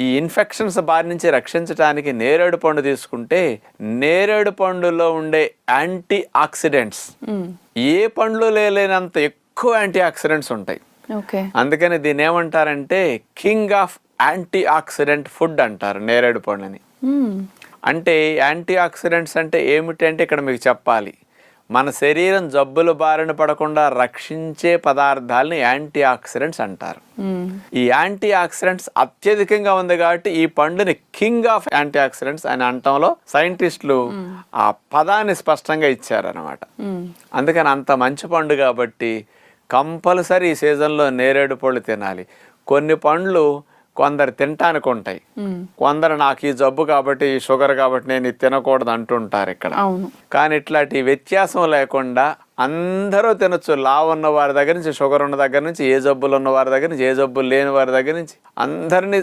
ఈ ఇన్ఫెక్షన్స్ బారి నుంచి రక్షించడానికి నేరేడు పండు తీసుకుంటే నేరేడు పండులో ఉండే యాంటీ ఆక్సిడెంట్స్ ఏ పండ్లు లేనంత ఎక్కువ యాంటీ ఆక్సిడెంట్స్ ఉంటాయి. అందుకని దీన్ని ఏమంటారంటే king of anti oxidant food అంటారు నేరేడు పండుని. అంటే యాంటీ ఆక్సిడెంట్స్ అంటే ఏమిటి అంటే ఇక్కడ మీకు చెప్పాలి, మన శరీరం జబ్బుల బారిన పడకుండా రక్షించే పదార్థాలని యాంటీ ఆక్సిడెంట్స్ అంటారు. ఈ యాంటీ ఆక్సిడెంట్స్ అత్యధికంగా ఉంది కాబట్టి ఈ పండుని కింగ్ ఆఫ్ యాంటీ ఆక్సిడెంట్స్ అని అనటంలో సైంటిస్టులు ఆ పదాన్ని స్పష్టంగా ఇచ్చారనమాట. అందుకని అంత మంచి పండు కాబట్టి కంపల్సరీ ఈ సీజన్లో నేరేడు పళ్ళు తినాలి. కొన్ని పండ్లు కొందరు తినటానికి ఉంటాయి, కొందరు నాకు ఈ జబ్బు కాబట్టి ఈ షుగర్ కాబట్టి నేను ఇది తినకూడదు అంటుంటారు ఇక్కడ. కానీ ఇట్లాంటి వ్యత్యాసం లేకుండా అందరూ తినొచ్చు. లావు ఉన్న వారి దగ్గర నుంచి, షుగర్ ఉన్న దగ్గర నుంచి, ఏ జబ్బులు ఉన్న వారి దగ్గర నుంచి, ఏ జబ్బులు లేని వారి దగ్గర నుంచి అందరినీ